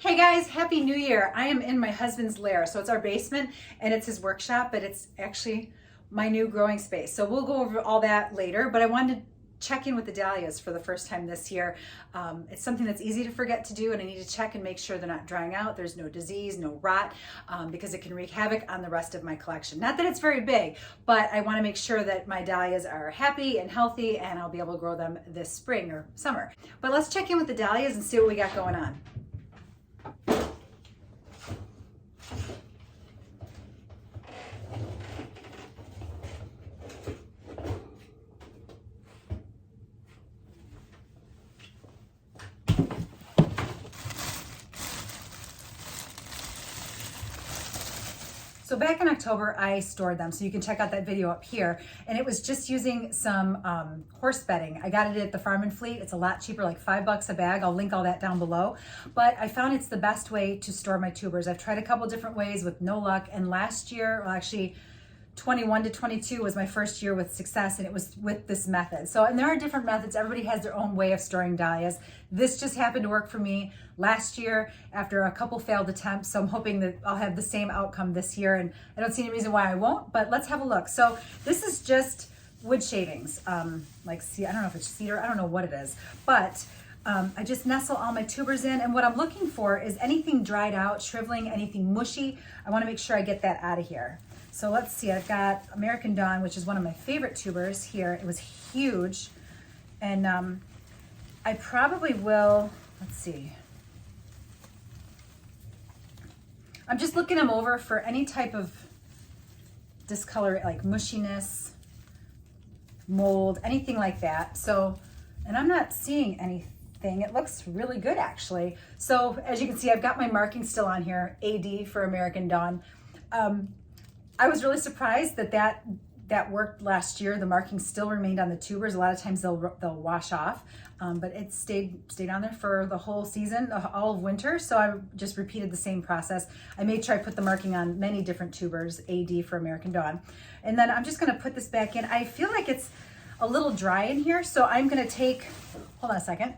Hey guys, Happy New Year. I am in my husband's lair. So it's our basement and it's his workshop, but it's actually my new growing space. So we'll go over all that later, but I wanted to check in with the dahlias for the first time this year. It's something that's easy to forget to do, and I need to check and make sure they're not drying out. There's no disease, no rot, because it can wreak havoc on the rest of my collection. Not that it's very big, but I want to make sure that my dahlias are happy and healthy and I'll be able to grow them this spring or summer. But let's check in with the dahlias and see what we got going on. So back in October, I stored them. So you can check out that video up here. And it was just using some horse bedding. I got it at the Farm and Fleet. It's a lot cheaper, like $5 a bag. I'll link all that down below. But I found it's the best way to store my tubers. I've tried a couple different ways with no luck. And last year, well, actually 21 to 22 was my first year with success, and it was with this method. So, and there are different methods. Everybody has their own way of storing dahlias. This just happened to work for me last year after a couple failed attempts. So I'm hoping that I'll have the same outcome this year, and I don't see any reason why I won't, but let's have a look. So this is just wood shavings. Like, see, I don't know if it's cedar, I don't know what it is, but I just nestle all my tubers in, and what I'm looking for is anything dried out, shriveling, anything mushy. I wanna make sure I get that out of here. So let's see, I've got American Dawn, which is one of my favorite tubers here. It was huge. And I probably will, let's see. I'm just looking them over for any type of discolor, like mushiness, mold, anything like that. So, and I'm not seeing anything. It looks really good actually. So as you can see, I've got my marking still on here, AD for American Dawn. I was really surprised that worked last year. The markings still remained on the tubers. A lot of times they'll wash off, but it stayed on there for the whole season, all of winter. So I just repeated the same process. I made sure I put the marking on many different tubers, AD for American Dawn. And then I'm just gonna put this back in. I feel like it's a little dry in here, so I'm gonna take, hold on a second,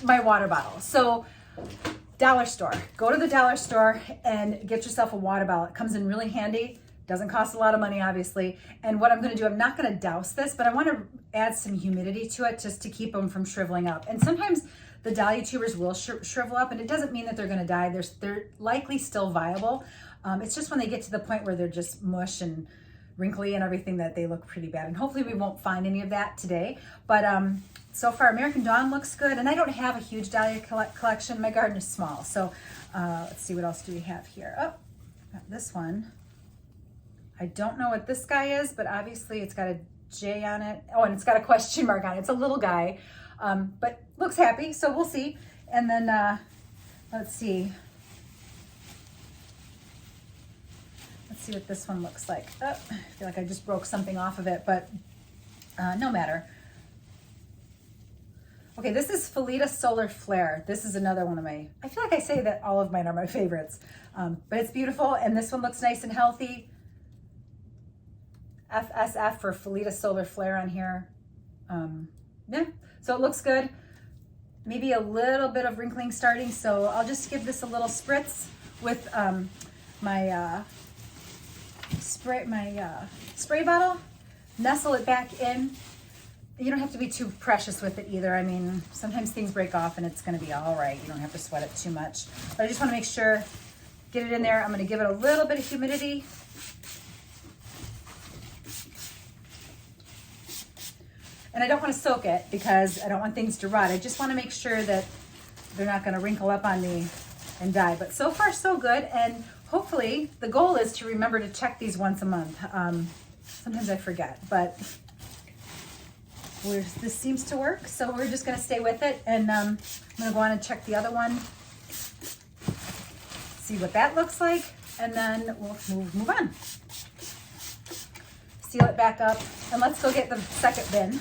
my water bottle. So dollar store. Go to the dollar store and get yourself a water bottle. It comes in really handy. Doesn't cost a lot of money, obviously. And what I'm gonna do, I'm not gonna douse this, but I wanna add some humidity to it just to keep them from shriveling up. And sometimes the dahlia tubers will shrivel up, and it doesn't mean that they're gonna die. They're likely still viable. It's just when they get to the point where they're just mush and wrinkly and everything that they look pretty bad. And hopefully we won't find any of that today. But so far, American Dawn looks good. And I don't have a huge dahlia collection. My garden is small. So let's see, what else do we have here? Oh, got this one. I don't know what this guy is, but obviously it's got a J on it. Oh, and it's got a question mark on it. It's a little guy, but looks happy. So we'll see. And then let's see. Let's see what this one looks like. Oh, I feel like I just broke something off of it, but no matter. Okay, this is Felita Solar Flare. This is another one of my, I feel like I say that all of mine are my favorites, but it's beautiful, and this one looks nice and healthy. FSF for Felita Solar Flare on here. Yeah, so it looks good. Maybe a little bit of wrinkling starting, so I'll just give this a little spritz with my spray bottle, nestle it back in. You don't have to be too precious with it either. I mean, sometimes things break off and it's gonna be all right. You don't have to sweat it too much. But I just wanna make sure, get it in there. I'm gonna give it a little bit of humidity. And I don't wanna soak it because I don't want things to rot. I just wanna make sure that they're not gonna wrinkle up on me and die. But so far, so good. And hopefully, the goal is to remember to check these once a month. Sometimes I forget, but this seems to work, so we're just gonna stay with it, and I'm gonna go on and check the other one, see what that looks like, and then we'll move on. Seal it back up, and let's go get the second bin.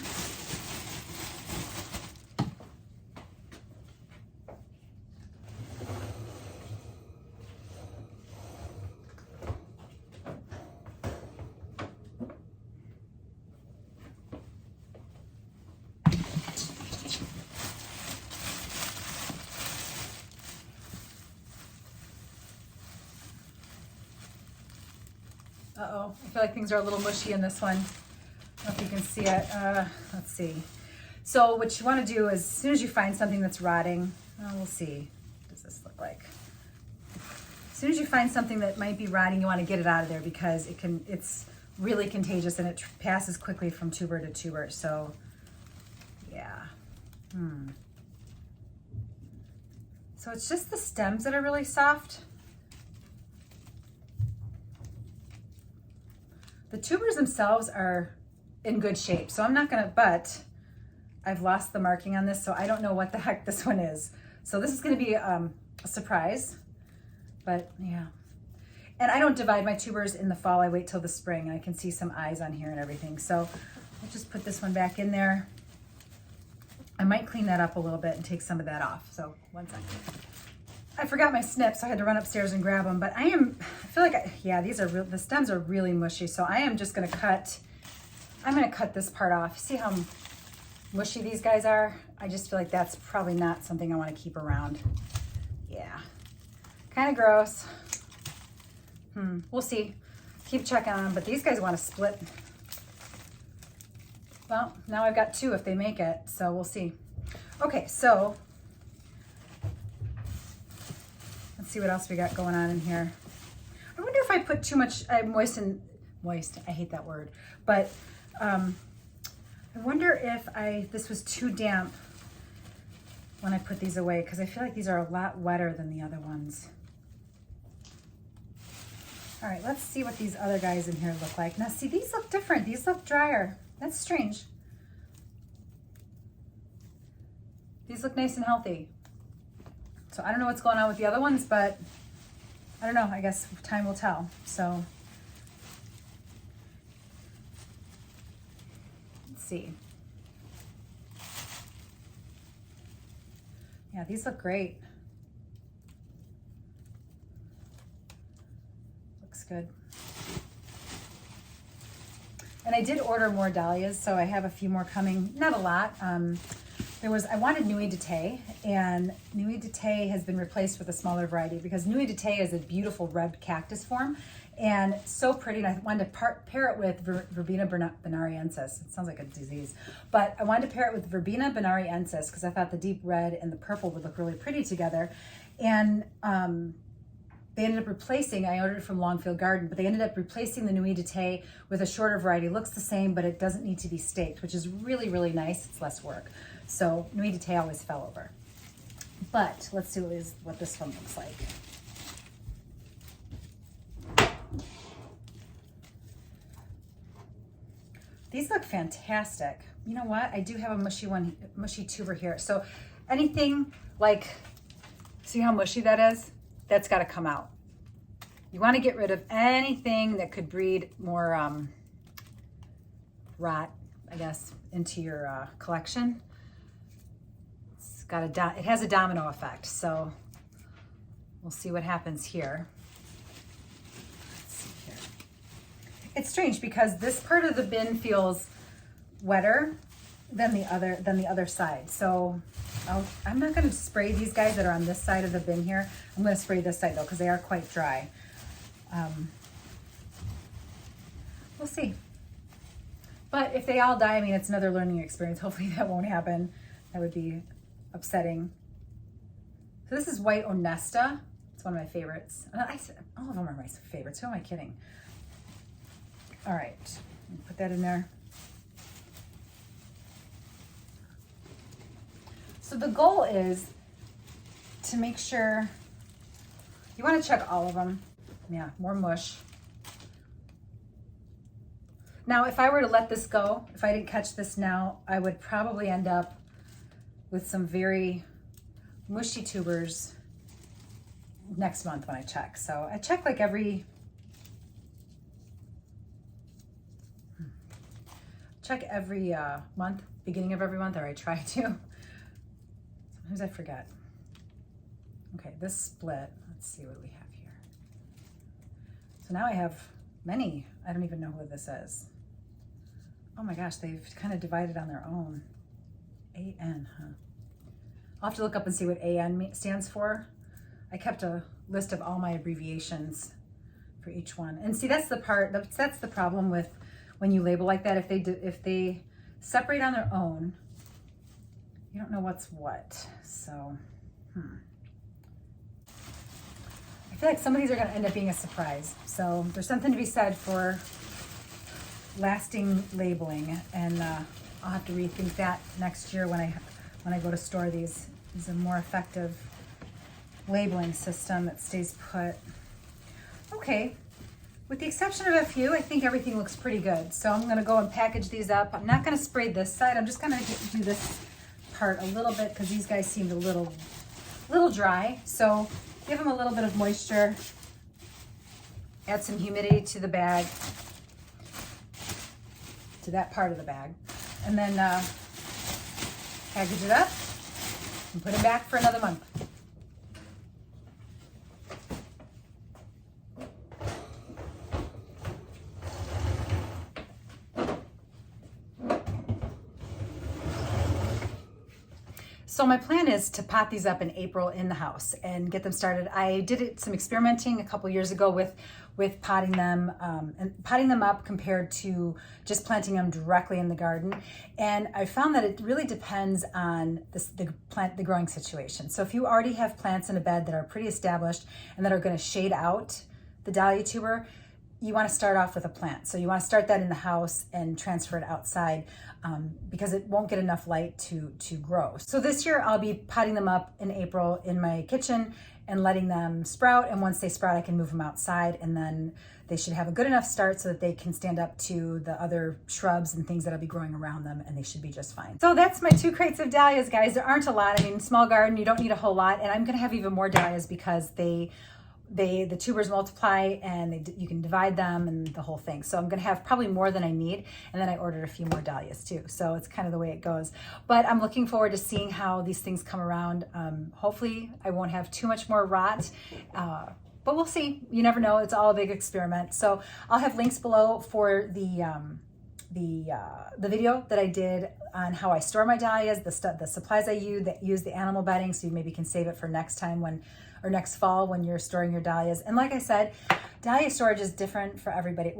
Uh-oh, I feel like things are a little mushy in this one. I don't know if you can see it. Let's see. So what you want to do is, as soon as you find something that's rotting, we'll see. What does this look like? As soon as you find something that might be rotting, you want to get it out of there because it's really contagious and it passes quickly from tuber to tuber. So, yeah. So it's just the stems that are really soft. The tubers themselves are in good shape, so I'm not gonna, but I've lost the marking on this, so I don't know what the heck this one is. So this is gonna be a surprise, but yeah. And I don't divide my tubers in the fall, I wait till the spring, and I can see some eyes on here and everything. So I'll just put this one back in there. I might clean that up a little bit and take some of that off. So one second. I forgot my snips, so I had to run upstairs and grab them, but I feel like, yeah, the stems are really mushy, so I am just gonna cut, I'm gonna cut this part off. See how mushy these guys are? I just feel like that's probably not something I wanna keep around. Yeah, kind of gross. We'll see. Keep checking on them, but these guys wanna split. Well, now I've got two if they make it, so we'll see. Okay, so let's see what else we got going on in here. I wonder if I put too much, moist, I hate that word, but I wonder if this was too damp when I put these away, because I feel like these are a lot wetter than the other ones. All right, let's see what these other guys in here look like. Now see, these look different. These look drier. That's strange. These look nice and healthy. So I don't know what's going on with the other ones, but I don't know, I guess time will tell. So let's see. Yeah, these look great. Looks good. And I did order more dahlias, so I have a few more coming. Not a lot. I wanted Nuit d'été, and Nuit d'été has been replaced with a smaller variety because Nuit d'été is a beautiful red cactus form and so pretty. And I wanted to pair it with Verbena bonariensis. It sounds like a disease, but I wanted to pair it with Verbena bonariensis because I thought the deep red and the purple would look really pretty together. And they ended up replacing, I ordered it from Longfield Garden, but they ended up replacing the Nuit d'été with a shorter variety. It looks the same, but it doesn't need to be staked, which is really, really nice. It's less work. So Nuit d'été always fell over. But let's see what this one looks like. These look fantastic. You know what? I do have a mushy tuber here. So anything like, see how mushy that is? That's got to come out. You want to get rid of anything that could breed more rot, I guess, into your collection. It has a domino effect, so we'll see what happens here. Let's see here. It's strange because this part of the bin feels wetter than the other side. So I'm not going to spray these guys that are on this side of the bin here. I'm going to spray this side though because they are quite dry. We'll see. But if they all die, I mean, it's another learning experience. Hopefully that won't happen. That would be upsetting. So this is white onesta. It's one of my favorites. All of them are my favorites. Who am I kidding? All right, put that in there. So the goal is to make sure, you want to check all of them. Yeah, more mush. Now, if I were to let this go, if I didn't catch this now, I would probably end up with some very mushy tubers next month when I check. So I check like every month, beginning of every month, or I try to. Sometimes I forget. Okay, this split, let's see what we have here. So now I have many. I don't even know who this is. Oh my gosh, they've kind of divided on their own. AN, huh? I'll have to look up and see what AN stands for. I kept a list of all my abbreviations for each one. And see, that's the part, that's the problem with when you label like that. If they separate on their own, you don't know what's what. So, I feel like some of these are going to end up being a surprise. So there's something to be said for lasting labeling, and I'll have to rethink that next year when I go to store these. Is a more effective labeling system that stays put. Okay, with the exception of a few, I think everything looks pretty good. So I'm going to go and package these up. I'm not going to spray this side. I'm just going to do this part a little bit because these guys seemed a little dry. So give them a little bit of moisture. Add some humidity to the bag, to that part of the bag, and then package it up and put it back for another month. So my plan is to pot these up in April in the house and get them started. I did some experimenting a couple years ago with potting them and potting them up compared to just planting them directly in the garden. And I found that it really depends on the growing situation. So if you already have plants in a bed that are pretty established and that are going to shade out the dahlia tuber, you want to start off with a plant. So you want to start that in the house and transfer it outside because it won't get enough light to grow. So this year I'll be potting them up in April in my kitchen and letting them sprout. And once they sprout, I can move them outside, and then they should have a good enough start so that they can stand up to the other shrubs and things that'll be growing around them, and they should be just fine. So that's my 2 crates of dahlias, guys. There aren't a lot. I mean, small garden, you don't need a whole lot. And I'm gonna have even more dahlias because the tubers multiply and you can divide them and the whole thing. So I'm going to have probably more than I need. And then I ordered a few more dahlias too. So it's kind of the way it goes. But I'm looking forward to seeing how these things come around. Hopefully I won't have too much more rot. But we'll see. You never know. It's all a big experiment. So I'll have links below for the video that I did on how I store my dahlias, the supplies I use the animal bedding, so you maybe can save it for next time or next fall when you're storing your dahlias. And like I said, dahlia storage is different for everybody.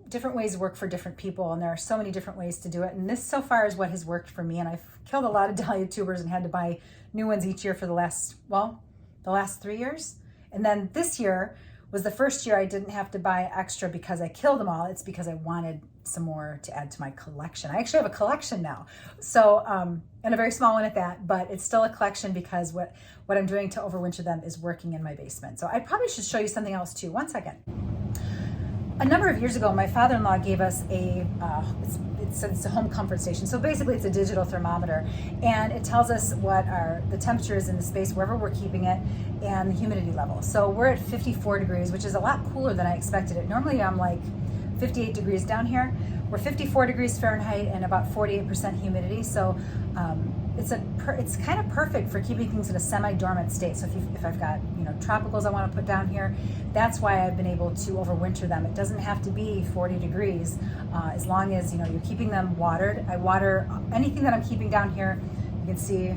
Different ways work for different people, and there are so many different ways to do it. And this so far is what has worked for me. And I've killed a lot of dahlia tubers and had to buy new ones each year for the last 3 years. And then this year was the first year I didn't have to buy extra because I killed them all. It's because I wanted some more to add to my collection. I actually have a collection now. So, and a very small one at that, but it's still a collection because what I'm doing to overwinter them is working in my basement. So I probably should show you something else too. One second. A number of years ago, my father-in-law gave us it's a home comfort station. So basically it's a digital thermometer, and it tells us what the temperature is in the space wherever we're keeping it and the humidity level. So we're at 54 degrees, which is a lot cooler than I expected it. Normally I'm like 58 degrees down here. We're 54 degrees Fahrenheit and about 48% humidity. So it's kind of perfect for keeping things in a semi-dormant state. So if I've got tropicals I want to put down here, that's why I've been able to overwinter them. It doesn't have to be 40 degrees as long as you're keeping them watered. I water anything that I'm keeping down here. You can see.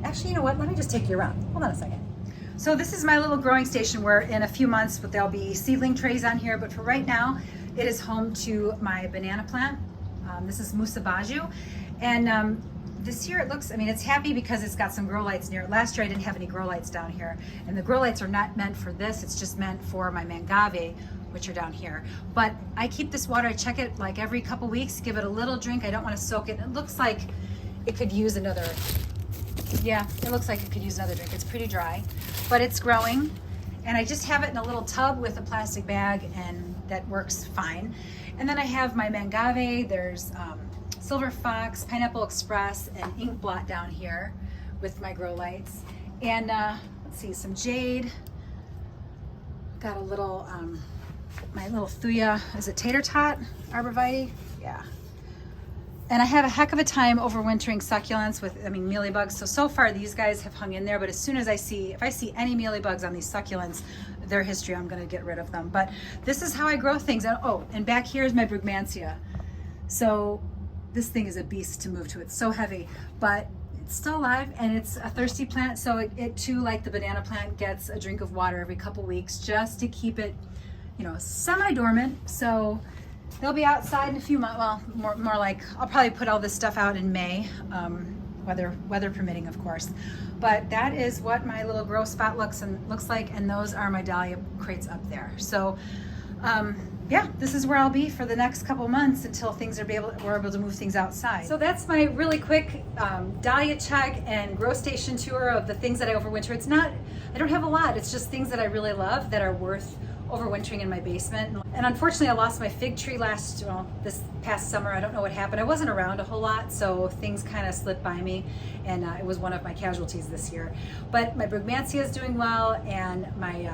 Actually, you know what? Let me just take you around. Hold on a second. So this is my little growing station where in a few months there'll be seedling trays on here, but for right now it is home to my banana plant. This is Musa basjoo, and this year it's happy because it's got some grow lights near it. Last year I didn't have any grow lights down here, and the grow lights are not meant for this. It's just meant for my mangave, which are down here. But I keep this water, I check it like every couple weeks, give it a little drink. I don't want to soak it. It looks like it could use another, it looks like it could use another drink. It's pretty dry, but it's growing. And I just have it in a little tub with a plastic bag, and that works fine. And then I have my mangave, there's Silver Fox, Pineapple Express, and Ink Blot down here with my grow lights. And let's see, some jade. Got a little, my little thuya, is it tater tot arborvitae? Yeah. And I have a heck of a time overwintering succulents with, mealybugs. So far these guys have hung in there, but as soon as if I see any mealybugs on these succulents, their history, I'm gonna get rid of them. But this is how I grow things. And back here is my Brugmansia. So this thing is a beast to move to. It's so heavy, but it's still alive, and it's a thirsty plant. So it too, like the banana plant, gets a drink of water every couple weeks just to keep it you know, semi-dormant. So they'll be outside in a few months. Well, more like, I'll probably put all this stuff out in May, weather permitting, of course. But that is what my little grow spot looks like, and those are my dahlia crates up there. So yeah, this is where I'll be for the next couple months until we're able to move things outside. So that's my really quick dahlia check and grow station tour of the things that I overwinter. I don't have a lot. It's just things that I really love that are worth overwintering in my basement. And unfortunately, I lost my fig tree this past summer. I don't know what happened. I wasn't around a whole lot, so things kind of slipped by me, and it was one of my casualties this year. But my Brugmansia is doing well, and my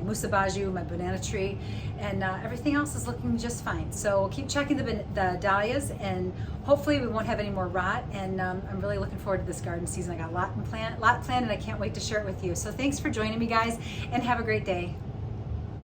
Musa basjoo, my banana tree, and everything else is looking just fine. So keep checking the dahlias, and hopefully we won't have any more rot. And I'm really looking forward to this garden season. I got a lot planned, and I can't wait to share it with you. So thanks for joining me, guys, and have a great day.